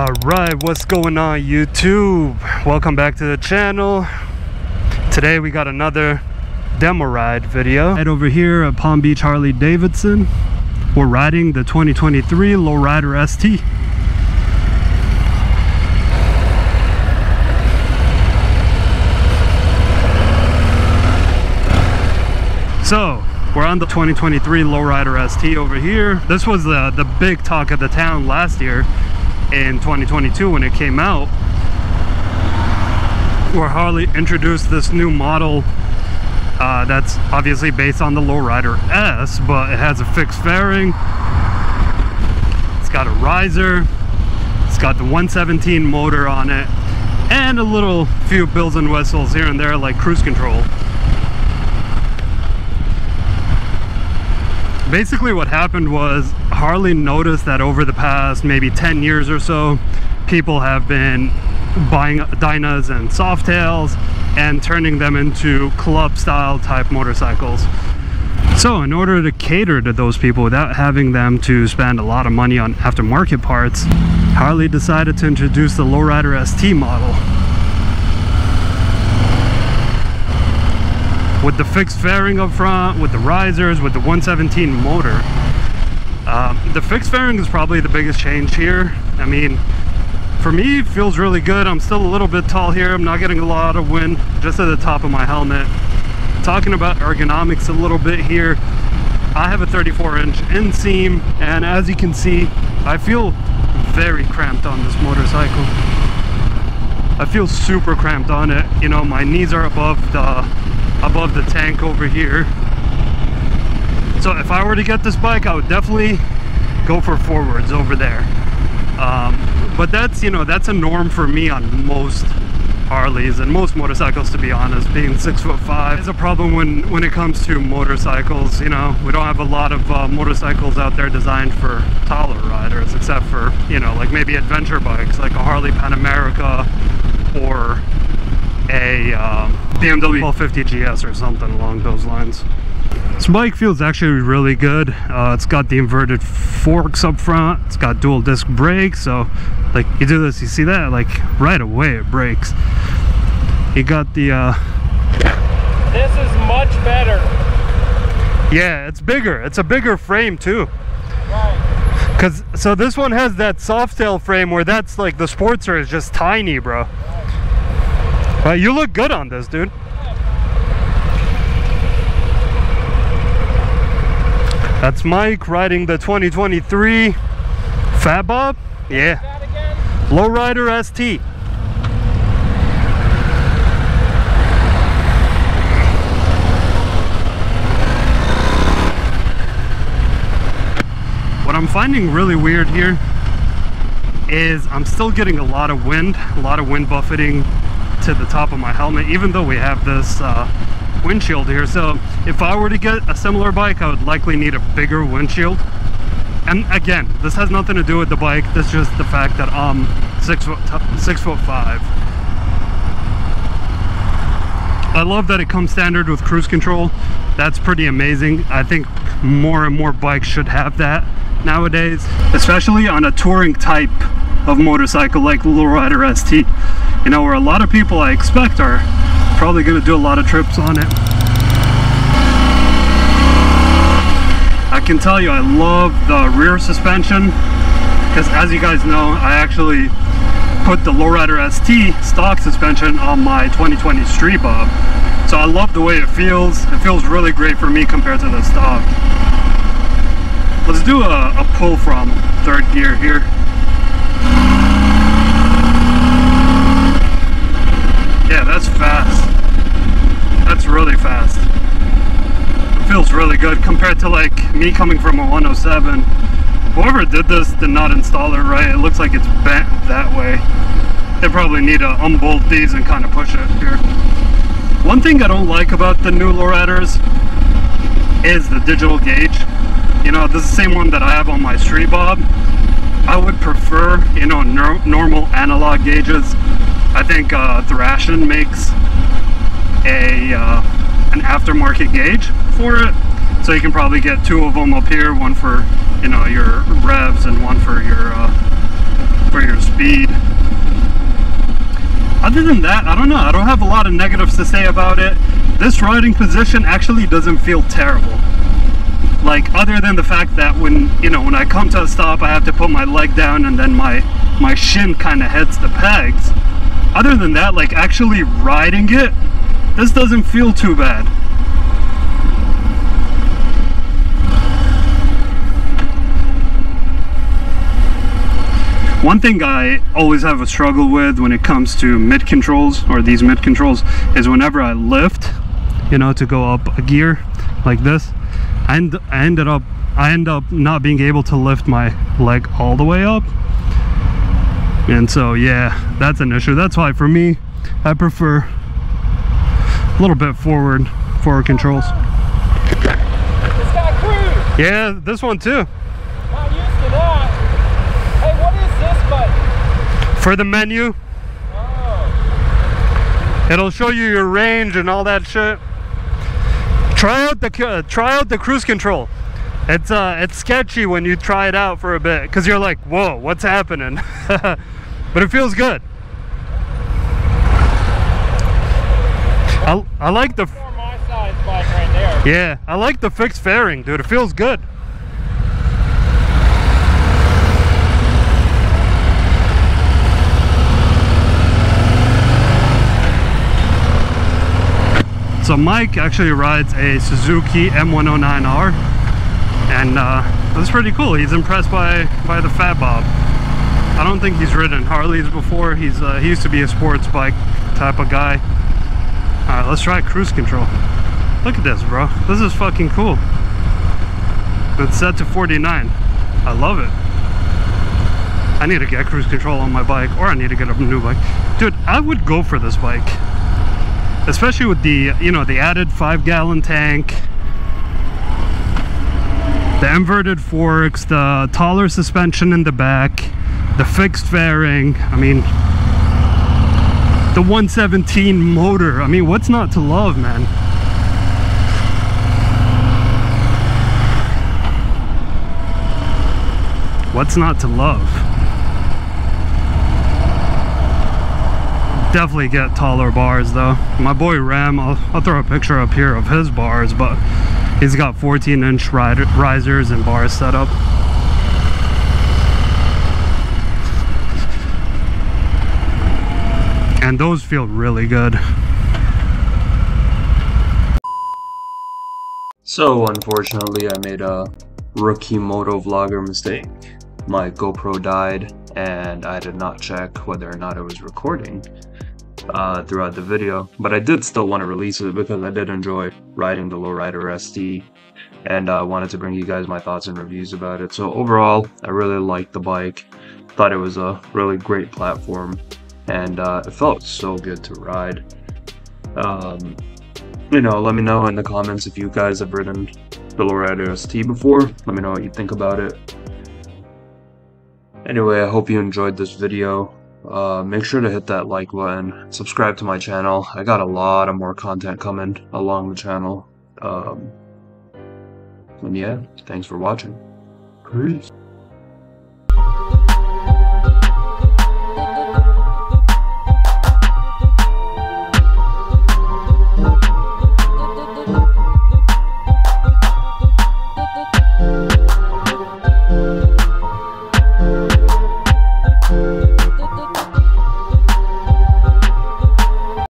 Alright, what's going on YouTube? Welcome back to the channel. Today we got another demo ride video. Right over here at Palm Beach Harley Davidson, we're riding the 2023 Lowrider ST. So we're on the 2023 Lowrider ST over here. This was the big talk of the town last year in 2022 when it came out, where Harley introduced this new model that's obviously based on the Lowrider S, but it has a fixed fairing, it's got a riser, it's got the 117 motor on it, and a little few bells and whistles here and there like cruise control. Basically what happened was Harley noticed that over the past maybe 10 years or so, people have been buying Dynas and Softails and turning them into club style type motorcycles. So in order to cater to those people without having them to spend a lot of money on aftermarket parts, Harley decided to introduce the Lowrider ST model. With the fixed fairing up front, with the risers, with the 117 motor. The fixed fairing is probably the biggest change here. I mean, for me, it feels really good. I'm still a little bit tall here. I'm not getting a lot of wind just at the top of my helmet. Talking about ergonomics a little bit here, I have a 34-inch inseam, and as you can see, I feel very cramped on this motorcycle. I feel super cramped on it. You know, my knees are above the tank over here. So if I were to get this bike, I would definitely go for forwards over there. But that's, you know, that's a norm for me on most Harleys and most motorcycles, to be honest. Being 6'5" is a problem when it comes to motorcycles. You know, we don't have a lot of motorcycles out there designed for taller riders, except for, you know, like maybe adventure bikes like a Harley Pan America or a BMW 1250 GS or something along those lines. This bike feels actually really good. It's got the inverted forks up front, it's got dual disc brakes, so like you do this, you see that, like right away it brakes. You got the this is much better. Yeah, it's bigger, it's a bigger frame too. Right. Cause so this one has that Softail frame where that's like the Sportster is just tiny, bro. But you look good on this, dude. That's Mike riding the 2023 Fat Bob. Yeah. Lowrider ST. What I'm finding really weird here is I'm still getting a lot of wind buffeting to the top of my helmet, even though we have this windshield here. So if I were to get a similar bike, I would likely need a bigger windshield. And again, this has nothing to do with the bike, this is just the fact that I'm 6'5". I love that it comes standard with cruise control. That's pretty amazing. I think more and more bikes should have that nowadays, especially on a touring type of motorcycle like the Lowrider ST. You know, where a lot of people I expect are probably going to do a lot of trips on it. I can tell you I love the rear suspension, because as you guys know, I actually put the Lowrider ST stock suspension on my 2020 Street Bob. So I love the way it feels. It feels really great for me compared to the stock. Let's do a pull from third gear here. Yeah, that's fast. That's really fast. It feels really good compared to like me coming from a 107. Whoever did this did not install it right. It looks like it's bent that way. They probably need to unbolt these and kind of push it here. One thing I don't like about the new Lowriders is the digital gauge. You know, this is the same one that I have on my Street Bob. I would prefer, you know, normal analog gauges. I think Thrashin makes an aftermarket gauge for it, so you can probably get two of them up here, one for, you know, your revs and one for your of speed. Other than that, I don't know. I don't have a lot of negatives to say about it. This riding position actually doesn't feel terrible. Like, other than the fact that when I come to a stop, I have to put my leg down and then my shin kind of hits the pegs. Other than that, like, actually riding it, this doesn't feel too bad. One thing I always have a struggle with when it comes to mid controls, or these mid controls, is whenever I lift, to go up a gear like this, I end up not being able to lift my leg all the way up. And so yeah, that's an issue. That's why for me, I prefer a little bit forward controls. It's got cruise. Yeah, this one too. Not used to that. Hey, what is this button? For the menu. Oh. It'll show you your range and all that shit. Try out the cruise control. It's sketchy when you try it out for a bit, because you're like, whoa, what's happening? But it feels good. I like the More my size bike right there. Yeah, I like the fixed fairing, dude. It feels good. So Mike actually rides a Suzuki M109R, and that's pretty cool. He's impressed by the Fat Bob. I don't think he's ridden Harleys before. He used to be a sports bike type of guy. Alright, let's try cruise control. Look at this, bro. This is fucking cool. It's set to 49. I love it. I need to get cruise control on my bike, or I need to get a new bike. Dude, I would go for this bike. Especially with the, the added 5-gallon tank, the inverted forks, the taller suspension in the back, the fixed fairing. I mean, the 117 motor. I mean, what's not to love, man? What's not to love? Definitely get taller bars though. My boy Ram, I'll throw a picture up here of his bars, but he's got 14-inch risers and bars set up. And those feel really good. So unfortunately I made a rookie moto vlogger mistake. My GoPro died and I did not check whether or not it was recording throughout the video, but I did still want to release it because I did enjoy riding the Lowrider ST, and I wanted to bring you guys my thoughts and reviews about it. So overall, I really liked the bike, thought it was a really great platform, and it felt so good to ride. Let me know in the comments if you guys have ridden the Lowrider ST before. Let me know what you think about it. Anyway, I hope you enjoyed this video. Make sure to hit that like button, subscribe to my channel. I got a lot of more content coming along the channel. And yeah, thanks for watching. Peace.